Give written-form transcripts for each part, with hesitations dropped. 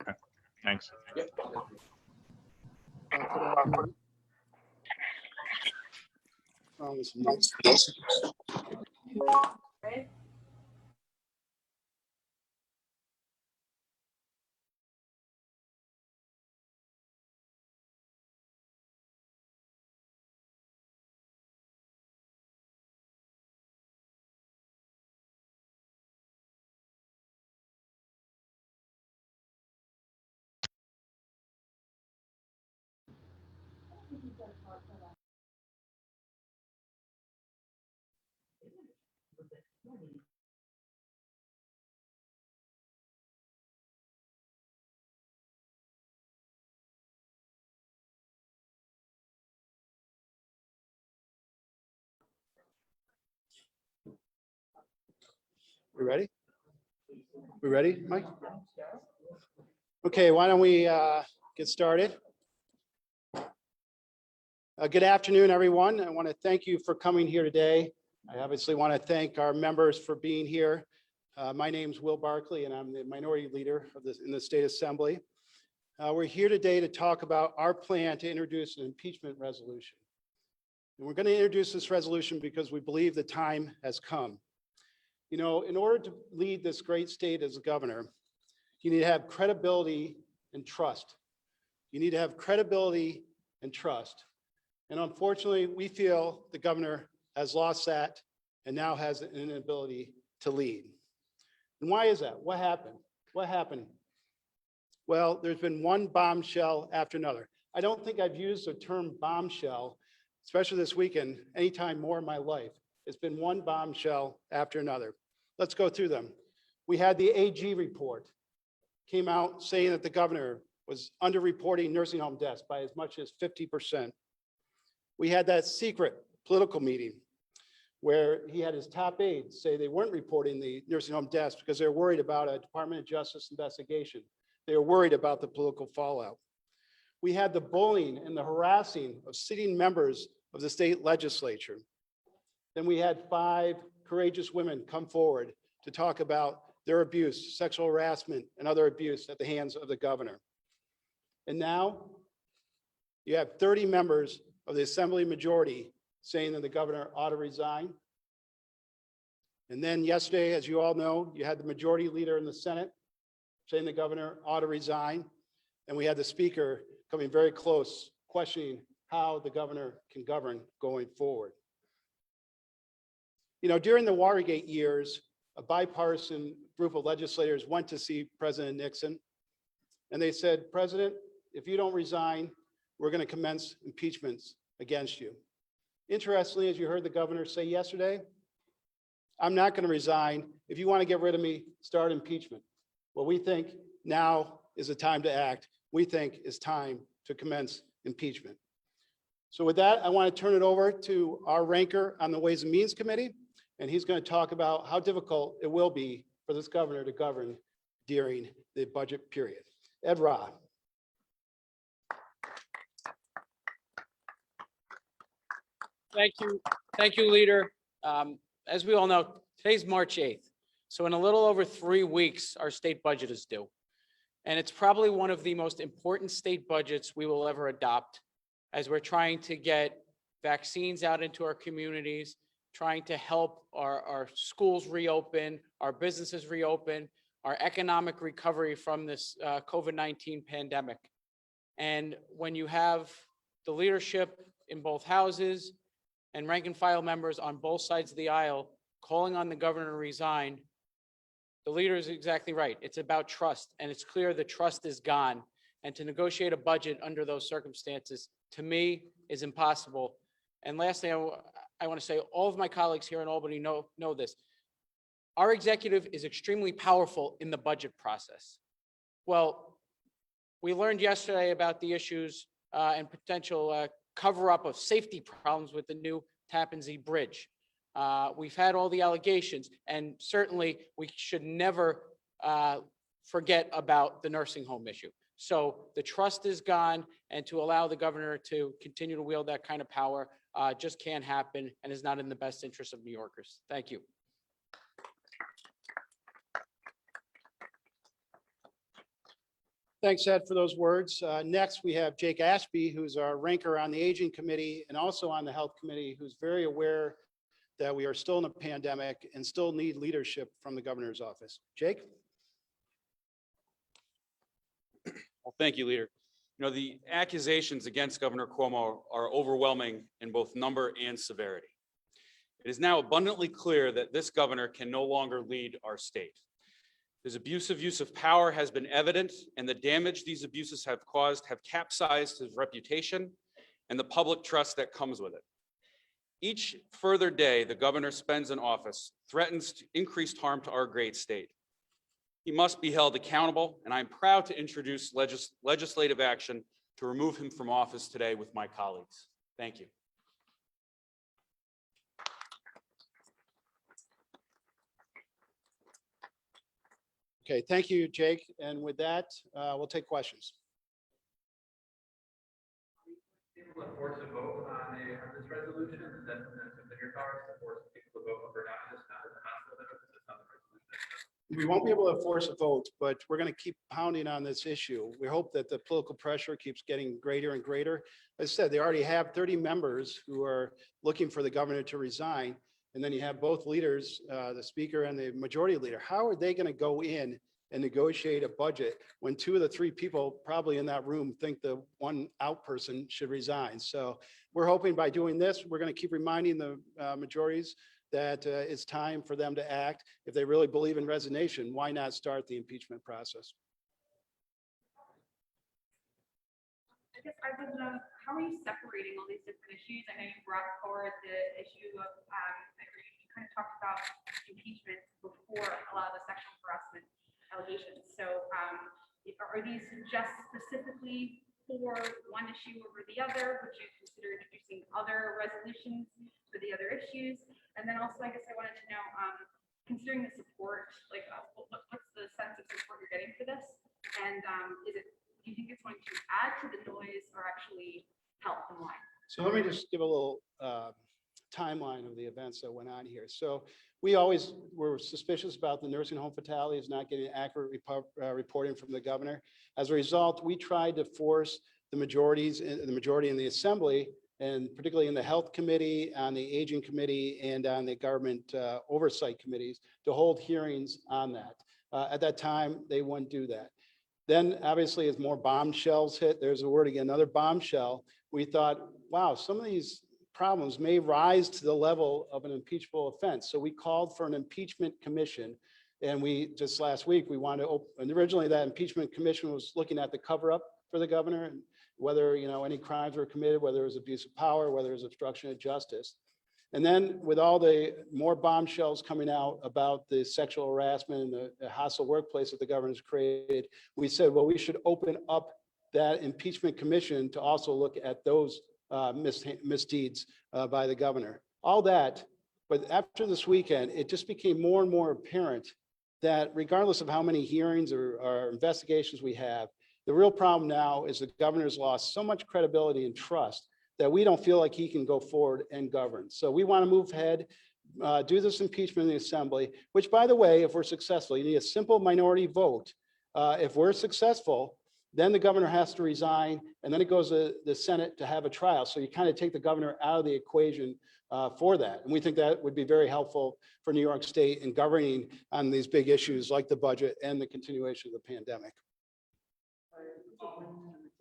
Okay, thanks. Yep. We ready? We ready, Mike? Okay, why don't we get started? Good afternoon, everyone. I want to thank you for coming here today. I obviously want to thank our members for being here. My name's Will Barkley, and I'm the minority leader of in the State Assembly. We're here today to talk about our plan to introduce an impeachment resolution. And we're going to introduce this resolution because we believe the time has come. You know, in order to lead this great state as a governor, you need to have credibility and trust. You need to have credibility and trust. And unfortunately, we feel the governor has lost that and now has an inability to lead. And why is that? What happened? What happened? Well, there's been one bombshell after another. I don't think I've used the term bombshell, especially this weekend, anytime more in my life. It's been one bombshell after another. Let's go through them. We had the AG report, came out saying that the governor was underreporting nursing home deaths by as much as 50%. We had that secret political meeting where he had his top aides say they weren't reporting the nursing home deaths because they're worried about a Department of Justice investigation. They were worried about the political fallout. We had the bullying and the harassing of sitting members of the state legislature. Then we had 5 courageous women come forward to talk about their abuse, sexual harassment, and other abuse at the hands of the governor. And now you have 30 members of the Assembly majority saying that the governor ought to resign. And then yesterday, as you all know, you had the majority leader in the Senate saying the governor ought to resign. And we had the speaker coming very close, questioning how the governor can govern going forward. You know, during the Watergate years, a bipartisan group of legislators went to see President Nixon, and they said, President, if you don't resign, we're going to commence impeachments against you. Interestingly, as you heard the governor say yesterday, I'm not going to resign. If you want to get rid of me, start impeachment. Well, we think now is the time to act. We think it's time to commence impeachment. So with that, I want to turn it over to our ranker on the Ways and Means Committee, and he's going to talk about how difficult it will be for this governor to govern during the budget period. Ed Ra. Thank you, Leader. As we all know, today's March 8th. So in a little over 3 weeks, our state budget is due. And it's probably one of the most important state budgets we will ever adopt as we're trying to get vaccines out into our communities, trying to help our schools reopen, our businesses reopen, our economic recovery from this COVID-19 pandemic. And when you have the leadership in both houses and rank and file members on both sides of the aisle calling on the governor to resign, the leader is exactly right. It's about trust, and it's clear the trust is gone. And to negotiate a budget under those circumstances, to me, is impossible. And lastly, I want to say all of my colleagues here in Albany know this. Our executive is extremely powerful in the budget process. Well, we learned yesterday about the issues and potential cover-up of safety problems with the new Tappan Zee Bridge. We've had all the allegations, and certainly we should never forget about the nursing home issue. So the trust is gone, and to allow the governor to continue to wield that kind of power just can't happen and is not in the best interest of New Yorkers. Thank you. Thanks, Ed, for those words. Next, we have Jake Ashby, who's our ranker on the Aging Committee and also on the Health Committee, who's very aware that we are still in a pandemic and still need leadership from the governor's office. Jake? Well, thank you, Leader. You know, the accusations against Governor Cuomo are overwhelming in both number and severity. It is now abundantly clear that this governor can no longer lead our state. His abusive use of power has been evident, and the damage these abuses have caused have capsized his reputation and the public trust that comes with it. Each further day the governor spends in office threatens increased harm to our great state. He must be held accountable, and I'm proud to introduce legislative action to remove him from office today with my colleagues. Thank you. Okay, thank you, Jake. And with that, we'll take questions. People to force a vote on this resolution, is that something your powers to force people to vote up or down, just not as a hospital, this is not the resolution. We won't be able to force a vote, but we're going to keep pounding on this issue. We hope that the political pressure keeps getting greater and greater. As I said, they already have 30 members who are looking for the governor to resign. And then you have both leaders, the speaker and the majority leader. How are they going to go in and negotiate a budget when two of the three people probably in that room think the one out person should resign? So we're hoping by doing this, we're going to keep reminding the majorities that it's time for them to act. If they really believe in resignation, why not start the impeachment process? I guess I would love, how are you separating all these different issues? I know you brought forward the issue of, you kind of talked about impeachment before a lot of the sexual harassment allegations. So are these just specifically for one issue over the other? Would you consider introducing other resolutions for the other issues? And then also, I guess I wanted to know, considering the support, like what's the sense of support you're getting for this? And do you think it's going to add to the noise or actually help and why? So let me just give a little timeline of the events that went on here. So we always were suspicious about the nursing home fatalities not getting accurate reporting from the governor. As a result, we tried to force the majority in the assembly, and particularly in the health committee, on the aging committee, and on the government oversight committees to hold hearings on that. At that time, they wouldn't do that. Then obviously as more bombshells hit, there's a word again, another bombshell, we thought, wow, some of these problems may rise to the level of an impeachable offense. So we called for an impeachment commission. And we just last week, we wanted to open, and originally that impeachment commission was looking at the cover up for the governor and whether, any crimes were committed, whether it was abuse of power, whether it was obstruction of justice. And then with all the more bombshells coming out about the sexual harassment and the hostile workplace that the governor's created, we said, well, we should open up that impeachment commission to also look at those misdeeds by the governor. All that, but after this weekend, it just became more and more apparent that regardless of how many hearings or investigations we have, the real problem now is the governor's lost so much credibility and trust that we don't feel like he can go forward and govern. So we want to move ahead, do this impeachment in the assembly, which, by the way, if we're successful, you need a simple minority vote. If we're successful, then the governor has to resign, and then it goes to the Senate to have a trial. So you kind of take the governor out of the equation for that. And we think that would be very helpful for New York State in governing on these big issues like the budget and the continuation of the pandemic.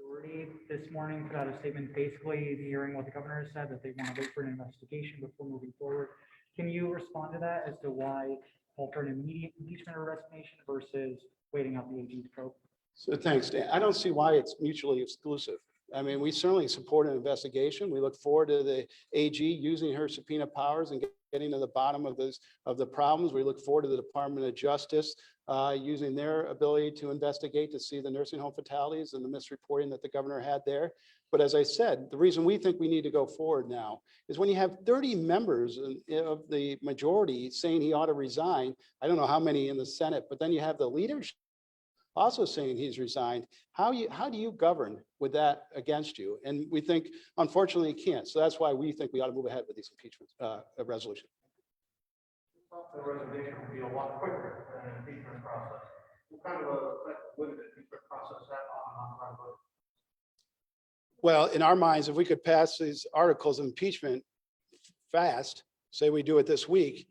Majority this morning put out a statement basically hearing what the governor said, that they want to wait for an investigation before moving forward. Can you respond to that as to why call for an immediate impeachment or resignation versus waiting out the AG's probe? So thanks, Dan. I don't see why it's mutually exclusive. I mean, we certainly support an investigation. We look forward to the AG using her subpoena powers and getting to the bottom of the problems. We look forward to the Department of Justice using their ability to investigate to see the nursing home fatalities and the misreporting that the governor had there. But as I said, the reason we think we need to go forward now is when you have 30 members of the majority saying he ought to resign. I don't know how many in the Senate, but then you have the leadership also saying he's resigned. How do you govern with that against you? And we think, unfortunately, you can't. So that's why we think we ought to move ahead with these impeachment resolution. The resignation would be a lot quicker than an impeachment process. What kind of a limited process that on? Well, in our minds, if we could pass these articles of impeachment fast, say we do it this week,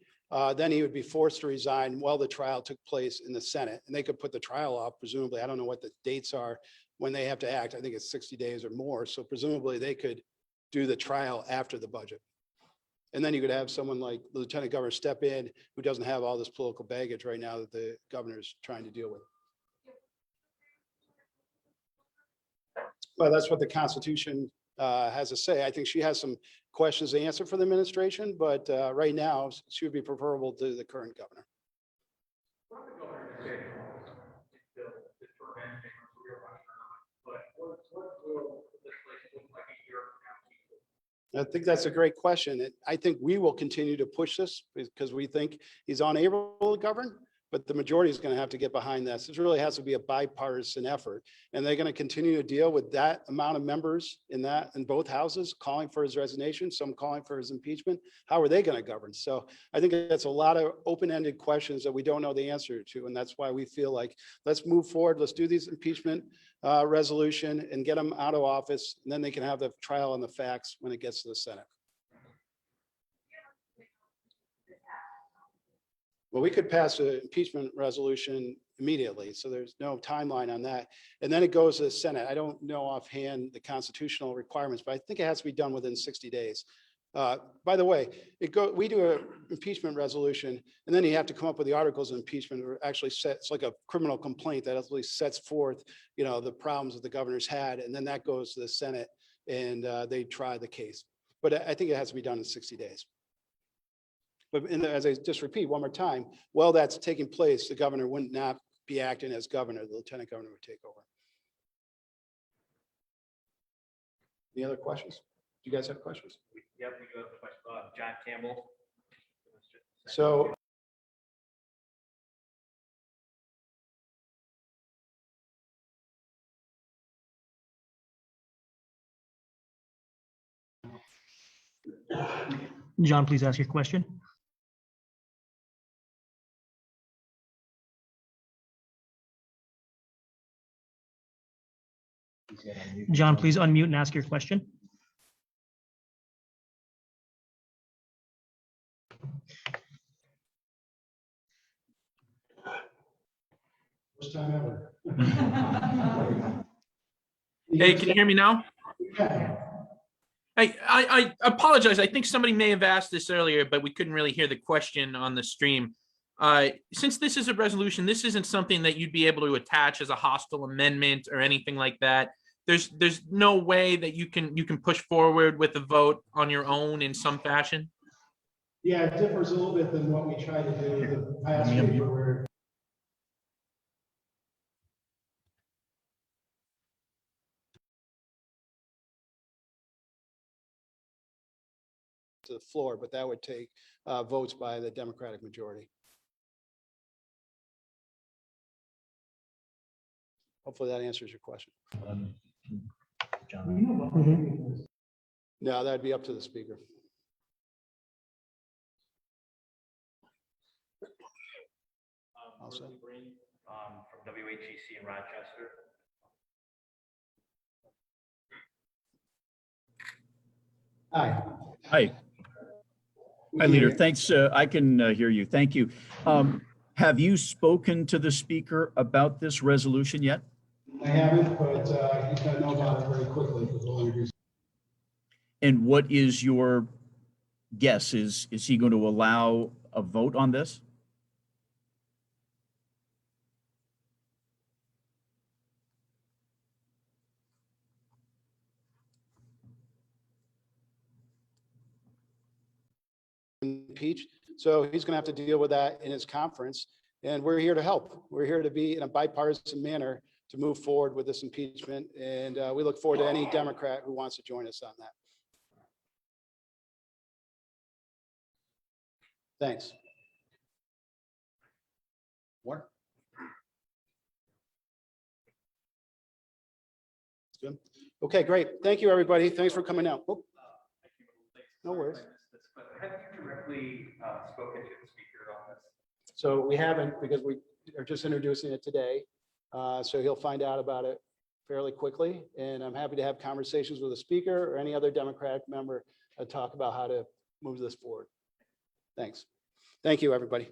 then he would be forced to resign while the trial took place in the Senate. And they could put the trial off, presumably. I don't know what the dates are when they have to act. I think it's 60 days or more. So presumably they could do the trial after the budget. And then you could have someone like the Lieutenant Governor step in who doesn't have all this political baggage right now that the governor is trying to deal with. Well, that's what the Constitution has to say. I think she has some questions to answer for the administration, but right now she would be preferable to the current governor. I think that's a great question. I think we will continue to push this because we think he's unable to govern, but the majority is going to have to get behind this. It really has to be a bipartisan effort. And they're going to continue to deal with that amount of members in both houses calling for his resignation, some calling for his impeachment. How are they going to govern? So I think that's a lot of open-ended questions that we don't know the answer to. And that's why we feel like, let's move forward. Let's do these impeachment resolution and get them out of office. And then they can have the trial on the facts when it gets to the Senate. Well, we could pass an impeachment resolution immediately, so there's no timeline on that. And then it goes to the Senate. I don't know offhand the constitutional requirements, but I think it has to be done within 60 days. By the way, we do an impeachment resolution, and then you have to come up with the articles of impeachment, or actually it's like a criminal complaint that at least sets forth, the problems that the governor's had, and then that goes to the Senate, and they try the case. But I think it has to be done in 60 days. But as I just repeat one more time, while that's taking place, the governor would not be acting as governor. The lieutenant governor would take over. Any other questions? Do you guys have questions? Yep, we do have a question. John Campbell. So John, please ask your question. John, please unmute and ask your question. first time ever. Hey, can you hear me now? Hey, I apologize. I think somebody may have asked this earlier, but we couldn't really hear the question on the stream. Since this is a resolution, this isn't something that you'd be able to attach as a hostile amendment or anything like that. There's no way that you can push forward with a vote on your own in some fashion. Yeah, it differs a little bit than what we try to do the past week, where we're to the floor, but that would take votes by the Democratic majority. Hopefully that answers your question. No, that'd be up to the speaker. From WHEC in Rochester. Hi. Hi. Hi, Leader. Thanks. I can hear you. Thank you. Have you spoken to the speaker about this resolution yet? I haven't, but he's going to know about it very quickly. And what is your guess? Is he going to allow a vote on this? Impeached. So he's going to have to deal with that in his conference. And we're here to help. We're here to be in a bipartisan manner to move forward with this impeachment. And we look forward to any Democrat who wants to join us on that. Thanks. Warren? Good. Okay, great. Thank you, everybody. Thanks for coming out. Oh, no worries. Have you directly spoken to the speaker on this? So we haven't, because are just introducing it today. So he'll find out about it fairly quickly. And I'm happy to have conversations with the speaker or any other Democratic member to talk about how to move this forward. Thanks. Thank you, everybody.